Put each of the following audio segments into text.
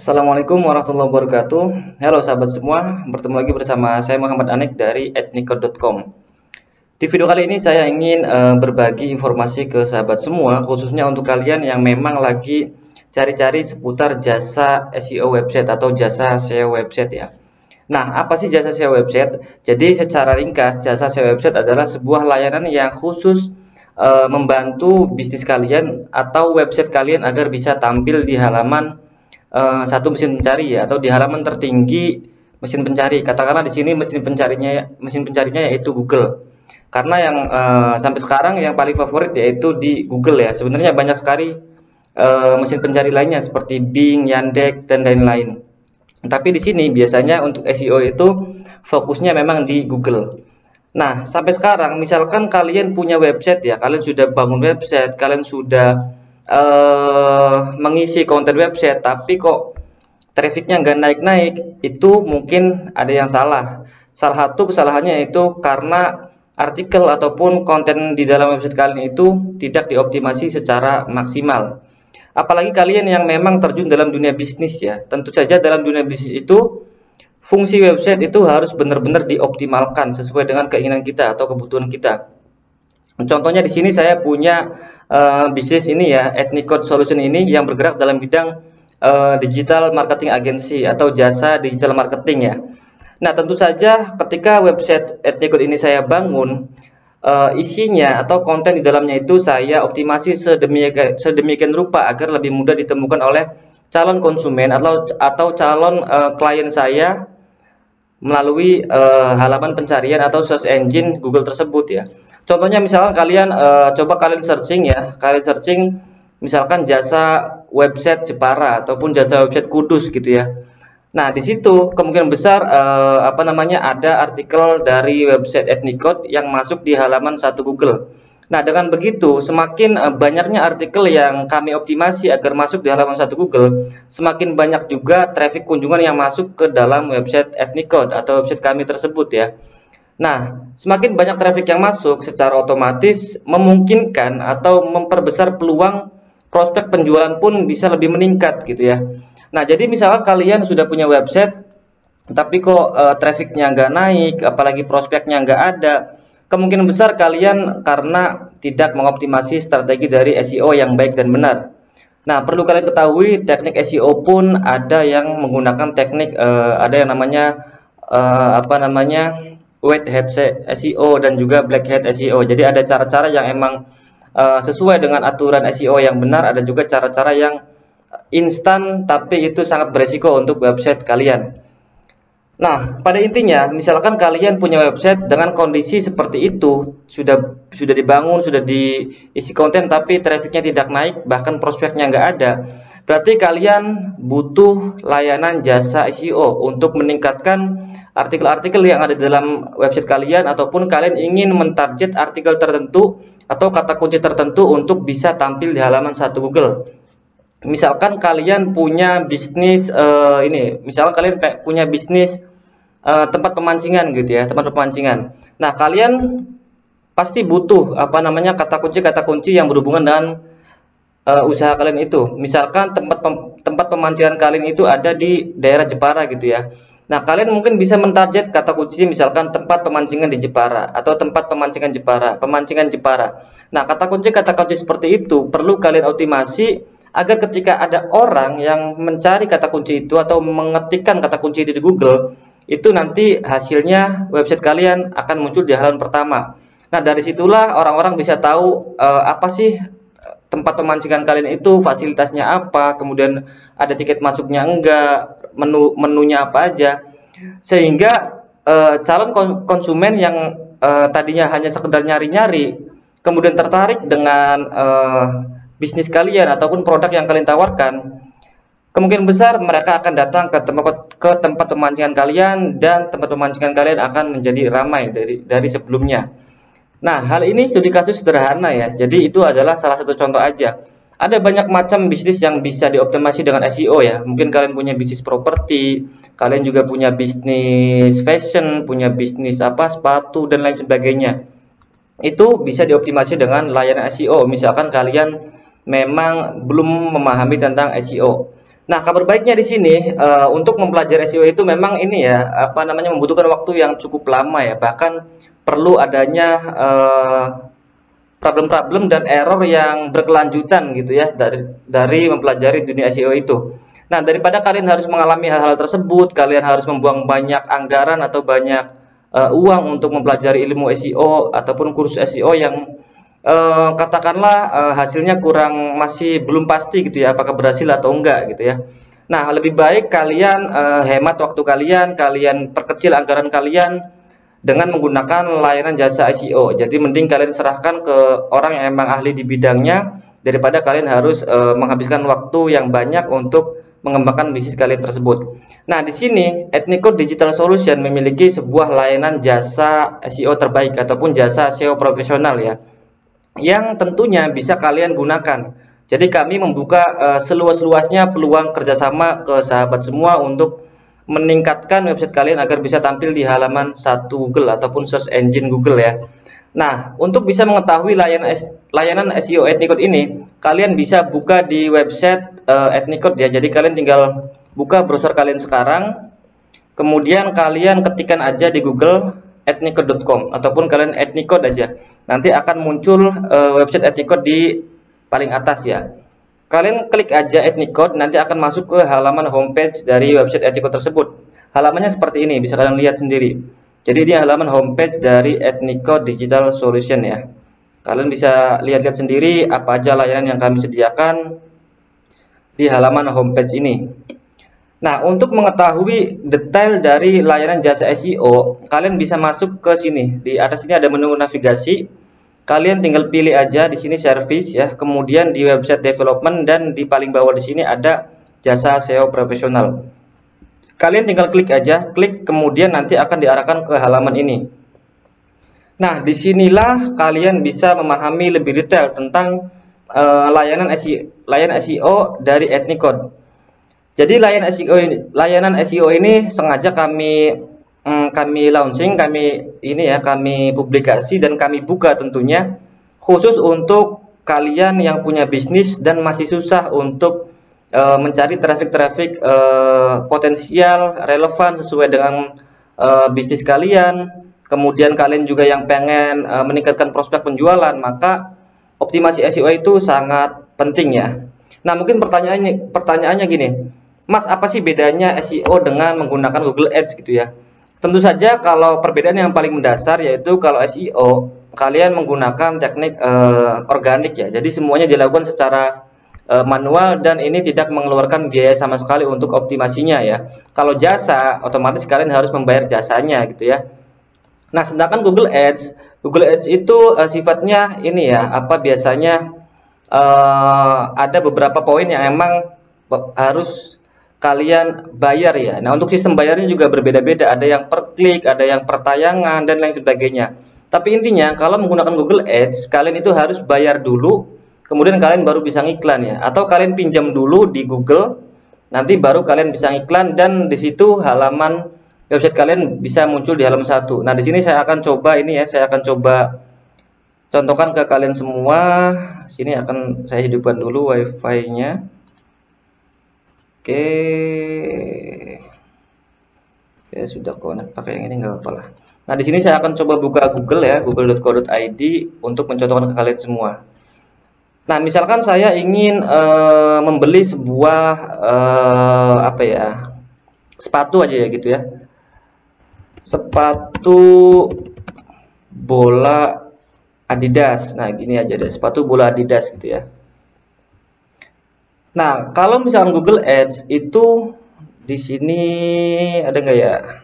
Assalamualaikum warahmatullahi wabarakatuh. Halo sahabat semua, bertemu lagi bersama saya Muhammad Anik dari @nicode.com. Di video kali ini saya ingin berbagi informasi ke sahabat semua, khususnya untuk kalian yang memang lagi cari-cari seputar jasa SEO website atau jasa SEO website ya. Nah, apa sih jasa SEO website? Jadi secara ringkas, jasa SEO website adalah sebuah layanan yang khusus membantu bisnis kalian atau website kalian agar bisa tampil di halaman satu mesin pencari ya, atau di halaman tertinggi mesin pencari. Katakanlah di sini mesin pencarinya yaitu Google. Karena yang sampai sekarang yang paling favorit yaitu di Google ya. Sebenarnya banyak sekali mesin pencari lainnya seperti Bing, Yandex dan lain-lain. Tapi di sini biasanya untuk SEO itu fokusnya memang di Google. Nah, sampai sekarang misalkan kalian punya website ya, kalian sudah bangun website, kalian sudah mengisi konten website, tapi kok trafficnya nggak naik-naik, itu mungkin ada yang salah. Salah satu kesalahannya itu karena artikel ataupun konten di dalam website kalian itu tidak dioptimasi secara maksimal. Apalagi kalian yang memang terjun dalam dunia bisnis ya, tentu saja dalam dunia bisnis itu fungsi website itu harus benar-benar dioptimalkan sesuai dengan keinginan kita atau kebutuhan kita. Contohnya di sini saya punya bisnis ini ya, Nicode Solution ini yang bergerak dalam bidang digital marketing agency atau jasa digital marketing ya. Nah, tentu saja ketika website Nicode ini saya bangun, isinya atau konten di dalamnya itu saya optimasi sedemikian rupa agar lebih mudah ditemukan oleh calon konsumen atau calon klien saya melalui halaman pencarian atau search engine Google tersebut ya. Contohnya misalkan kalian coba kalian searching ya, kalian searching misalkan jasa website Jepara ataupun jasa website Kudus gitu ya. Nah, di situ kemungkinan besar ada artikel dari website Nicode yang masuk di halaman satu Google. Nah, dengan begitu semakin banyaknya artikel yang kami optimasi agar masuk di halaman satu Google, semakin banyak juga traffic kunjungan yang masuk ke dalam website Nicode atau website kami tersebut ya. Nah, semakin banyak traffic yang masuk, secara otomatis memungkinkan atau memperbesar peluang prospek penjualan pun bisa lebih meningkat gitu ya. Nah, jadi misalnya kalian sudah punya website, tapi kok trafficnya nggak naik, apalagi prospeknya nggak ada, kemungkinan besar kalian karena tidak mengoptimasi strategi dari SEO yang baik dan benar. Nah, perlu kalian ketahui teknik SEO pun ada yang menggunakan teknik ada yang namanya white hat SEO dan juga black hat SEO. Jadi ada cara-cara yang emang sesuai dengan aturan SEO yang benar, ada juga cara-cara yang instan tapi itu sangat beresiko untuk website kalian. Nah, pada intinya misalkan kalian punya website dengan kondisi seperti itu, sudah dibangun, sudah diisi konten tapi trafficnya tidak naik, bahkan prospeknya nggak ada. Berarti kalian butuh layanan jasa SEO untuk meningkatkan artikel-artikel yang ada di dalam website kalian, ataupun kalian ingin mentarget artikel tertentu atau kata kunci tertentu untuk bisa tampil di halaman satu Google. Misalkan kalian punya bisnis misalkan kalian punya bisnis tempat pemancingan gitu ya, tempat pemancingan. Nah, kalian pasti butuh kata kunci yang berhubungan dengan usaha kalian itu. Misalkan tempat pemancingan kalian itu ada di daerah Jepara gitu ya. Nah, kalian mungkin bisa mentarget kata kunci misalkan tempat pemancingan di Jepara atau tempat pemancingan Jepara. Nah, kata kunci seperti itu perlu kalian optimasi agar ketika ada orang yang mencari kata kunci itu atau mengetikkan kata kunci itu di Google, itu nanti hasilnya website kalian akan muncul di halaman pertama. Nah, dari situlah orang-orang bisa tahu apa sih tempat pemancingan kalian itu, fasilitasnya apa, kemudian ada tiket masuknya enggak, menunya apa aja, sehingga calon konsumen yang tadinya hanya sekedar nyari-nyari kemudian tertarik dengan bisnis kalian ataupun produk yang kalian tawarkan, kemungkinan besar mereka akan datang ke tempat pemancingan kalian dan tempat pemancingan kalian akan menjadi ramai dari sebelumnya. Nah, hal ini studi kasus sederhana ya. Jadi itu adalah salah satu contoh aja. Ada banyak macam bisnis yang bisa dioptimasi dengan SEO ya. Mungkin kalian punya bisnis properti, kalian juga punya bisnis fashion, punya bisnis sepatu dan lain sebagainya. Itu bisa dioptimasi dengan layanan SEO. Misalkan kalian memang belum memahami tentang SEO. Nah, kabar baiknya di sini untuk mempelajari SEO itu memang ini ya, apa namanya, membutuhkan waktu yang cukup lama ya. Bahkan perlu adanya problem-problem dan error yang berkelanjutan gitu ya dari mempelajari dunia SEO itu. Nah, daripada kalian harus mengalami hal-hal tersebut, kalian harus membuang banyak anggaran atau banyak uang untuk mempelajari ilmu SEO ataupun kursus SEO yang katakanlah hasilnya masih belum pasti gitu ya, apakah berhasil atau enggak gitu ya. Nah, lebih baik kalian hemat waktu kalian, kalian perkecil anggaran kalian dengan menggunakan layanan jasa SEO. Jadi mending kalian serahkan ke orang yang emang ahli di bidangnya daripada kalian harus menghabiskan waktu yang banyak untuk mengembangkan bisnis kalian tersebut. Nah, di sini Ethnic Digital Solution memiliki sebuah layanan jasa SEO terbaik ataupun jasa SEO profesional ya, yang tentunya bisa kalian gunakan. Jadi kami membuka seluas-luasnya peluang kerjasama ke sahabat semua untuk meningkatkan website kalian agar bisa tampil di halaman 1 Google ataupun search engine Google ya. Nah, untuk bisa mengetahui layanan SEO Ethnic ini, kalian bisa buka di website Ethnic ya. Jadi kalian tinggal buka browser kalian sekarang, kemudian kalian ketikkan aja di Google ethnicode.com ataupun kalian Ethnicode aja. Nanti akan muncul website Ethnicode di paling atas ya. Kalian klik aja Ethnicode, nanti akan masuk ke halaman homepage dari website Ethnicode tersebut. Halamannya seperti ini, bisa kalian lihat sendiri. Jadi ini halaman homepage dari Ethnicode Digital Solution ya. Kalian bisa lihat-lihat sendiri apa aja layanan yang kami sediakan di halaman homepage ini. Nah, untuk mengetahui detail dari layanan jasa SEO, kalian bisa masuk ke sini. Di atas ini ada menu navigasi. Kalian tinggal pilih aja di sini service ya, kemudian di website development, dan di paling bawah di sini ada jasa SEO profesional. Kalian tinggal klik aja, klik kemudian nanti akan diarahkan ke halaman ini. Nah, disinilah kalian bisa memahami lebih detail tentang layanan SEO dari Ethnicode. Jadi layanan SEO ini sengaja kami launching, kami publikasi dan kami buka tentunya khusus untuk kalian yang punya bisnis dan masih susah untuk mencari traffic potensial relevan sesuai dengan bisnis kalian. Kemudian kalian juga yang pengen meningkatkan prospek penjualan, maka optimasi SEO itu sangat penting ya. Nah, mungkin pertanyaannya gini, Mas, apa sih bedanya SEO dengan menggunakan Google Ads gitu ya? Tentu saja kalau perbedaan yang paling mendasar yaitu kalau SEO kalian menggunakan teknik organik ya. Jadi semuanya dilakukan secara manual dan ini tidak mengeluarkan biaya sama sekali untuk optimasinya ya. Kalau jasa otomatis kalian harus membayar jasanya gitu ya. Nah, sedangkan Google Ads itu sifatnya ini ya, biasanya ada beberapa poin yang emang harus kalian bayar ya. Nah, untuk sistem bayarnya juga berbeda-beda, ada yang per klik, ada yang per tayangan dan lain sebagainya. Tapi intinya kalau menggunakan Google Ads, kalian itu harus bayar dulu, kemudian kalian baru bisa ngiklan ya. Atau kalian pinjam dulu di Google, nanti baru kalian bisa ngiklan dan di situ halaman website kalian bisa muncul di halaman 1. Nah, di sini saya akan coba saya akan coba contohkan ke kalian semua. Sini akan saya hidupkan dulu wifi-nya. Oke, ya sudah connect, pakai yang ini nggak apa lah. Nah, di sini saya akan coba buka Google ya, google.co.id untuk mencontohkan ke kalian semua. Nah, misalkan saya ingin membeli sebuah sepatu aja ya gitu ya, sepatu bola Adidas. Nah, gini aja deh, sepatu bola Adidas gitu ya. Nah, kalau misalkan Google Ads itu di sini ada nggak ya?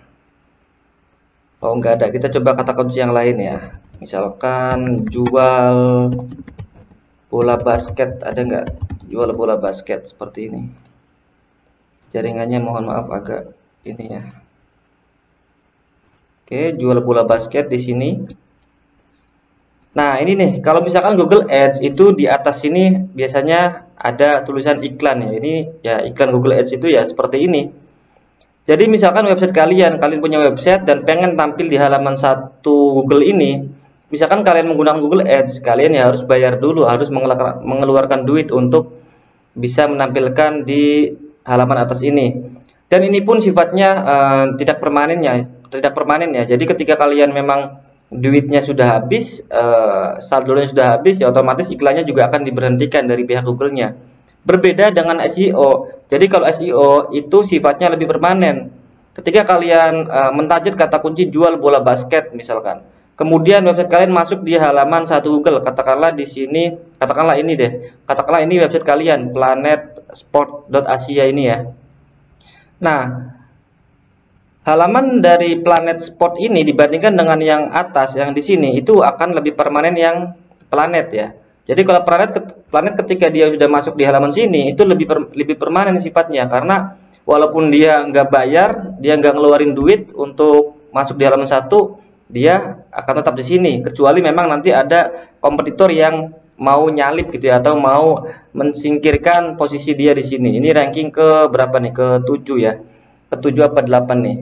Oh, nggak ada. Kita coba kata kunci yang lain ya. Misalkan jual bola basket, ada nggak? Jual bola basket seperti ini. Jaringannya mohon maaf agak ini ya. Oke, jual bola basket di sini. Nah, ini nih, kalau misalkan Google Ads itu di atas sini biasanya ada tulisan iklan ya. Ini ya iklan Google Ads itu ya seperti ini. Jadi misalkan website kalian punya website dan pengen tampil di halaman 1 Google ini, misalkan kalian menggunakan Google Ads, kalian ya harus bayar dulu, harus mengeluarkan duit untuk bisa menampilkan di halaman atas ini. Dan ini pun sifatnya tidak permanen ya. Jadi ketika kalian memang duitnya sudah habis, saldonya sudah habis, ya otomatis iklannya juga akan diberhentikan dari pihak Google-nya. Berbeda dengan SEO. Jadi kalau SEO itu sifatnya lebih permanen. Ketika kalian mentarget kata kunci jual bola basket misalkan, kemudian website kalian masuk di halaman satu Google, katakanlah di sini, katakanlah ini website kalian planetsport.asia ini ya. Nah, halaman dari Planet Sport ini dibandingkan dengan yang atas yang di sini itu akan lebih permanen yang Planet ya. Jadi kalau Planet ketika dia sudah masuk di halaman sini itu lebih permanen sifatnya, karena walaupun dia nggak bayar, dia nggak ngeluarin duit untuk masuk di halaman satu, dia akan tetap di sini, kecuali memang nanti ada kompetitor yang mau nyalip gitu ya, atau mau mensingkirkan posisi dia di sini. Ini ranking ke berapa nih? Ke-7 ya. Ke-7 apa 8 nih.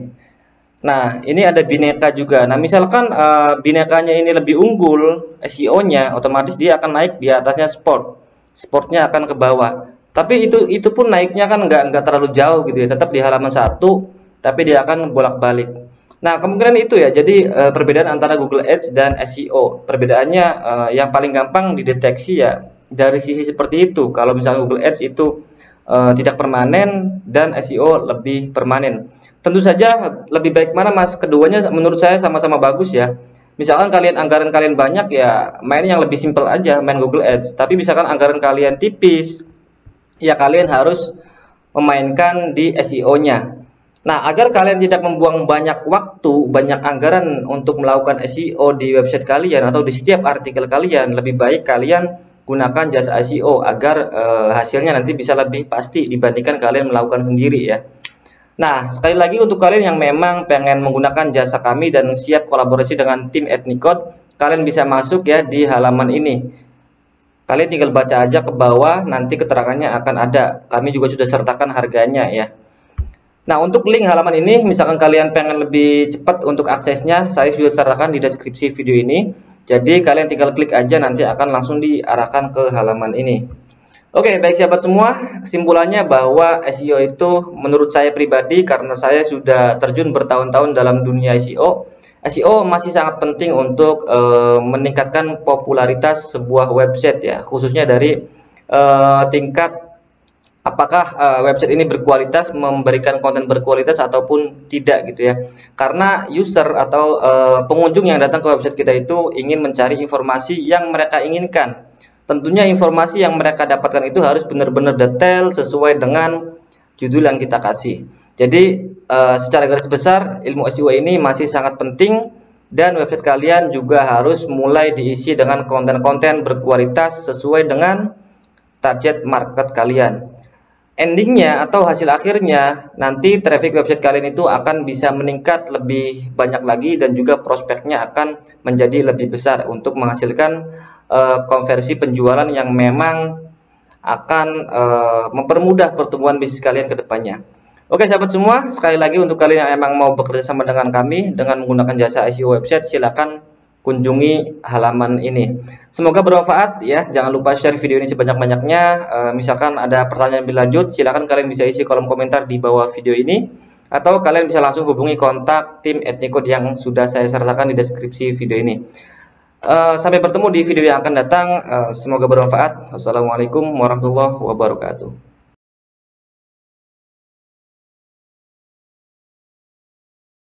Nah, ini ada bineka juga. Nah, misalkan binekanya ini lebih unggul SEO-nya, otomatis dia akan naik di atasnya sport. Sportnya akan ke bawah. Tapi itu pun naiknya kan nggak terlalu jauh gitu ya, tetap di halaman satu, tapi dia akan bolak-balik. Nah, kemungkinan itu ya. Jadi perbedaan antara Google Ads dan SEO. Perbedaannya yang paling gampang dideteksi ya dari sisi seperti itu. Kalau misalnya Google Ads itu tidak permanen dan SEO lebih permanen. Tentu saja lebih baik mana Mas? Keduanya menurut saya sama-sama bagus ya. Misalkan anggaran kalian banyak ya main yang lebih simpel aja, main Google Ads. Tapi misalkan anggaran kalian tipis, ya kalian harus memainkan di SEO-nya. Nah, agar kalian tidak membuang banyak waktu, banyak anggaran untuk melakukan SEO di website kalian atau di setiap artikel kalian, lebih baik kalian gunakan jasa SEO agar hasilnya nanti bisa lebih pasti dibandingkan kalian melakukan sendiri ya. Nah, sekali lagi untuk kalian yang memang pengen menggunakan jasa kami dan siap kolaborasi dengan tim Ethnicode, kalian bisa masuk ya di halaman ini. Kalian tinggal baca aja ke bawah, nanti keterangannya akan ada. Kami juga sudah sertakan harganya ya. Nah, untuk link halaman ini, misalkan kalian pengen lebih cepat untuk aksesnya, saya sudah sertakan di deskripsi video ini. Jadi, kalian tinggal klik aja, nanti akan langsung diarahkan ke halaman ini. Oke, baik sahabat semua, kesimpulannya bahwa SEO itu menurut saya pribadi, karena saya sudah terjun bertahun-tahun dalam dunia SEO, SEO masih sangat penting untuk meningkatkan popularitas sebuah website ya, khususnya dari tingkat apakah website ini berkualitas, memberikan konten berkualitas ataupun tidak gitu ya. Karena user atau pengunjung yang datang ke website kita itu ingin mencari informasi yang mereka inginkan. Tentunya informasi yang mereka dapatkan itu harus benar-benar detail sesuai dengan judul yang kita kasih. Jadi secara garis besar ilmu SEO ini masih sangat penting, dan website kalian juga harus mulai diisi dengan konten-konten berkualitas sesuai dengan target market kalian. Endingnya atau hasil akhirnya nanti traffic website kalian itu akan bisa meningkat lebih banyak lagi, dan juga prospeknya akan menjadi lebih besar untuk menghasilkan konversi penjualan yang memang akan mempermudah pertumbuhan bisnis kalian ke depannya. Oke sahabat semua, sekali lagi untuk kalian yang emang mau bekerja sama dengan kami dengan menggunakan jasa SEO website, silakan kunjungi halaman ini. Semoga bermanfaat ya. Jangan lupa share video ini sebanyak-banyaknya. Misalkan ada pertanyaan lebih lanjut, silakan kalian bisa isi kolom komentar di bawah video ini, atau kalian bisa langsung hubungi kontak tim Ethnicode yang sudah saya sertakan di deskripsi video ini. Sampai bertemu di video yang akan datang. Semoga bermanfaat. Wassalamualaikum warahmatullahi wabarakatuh.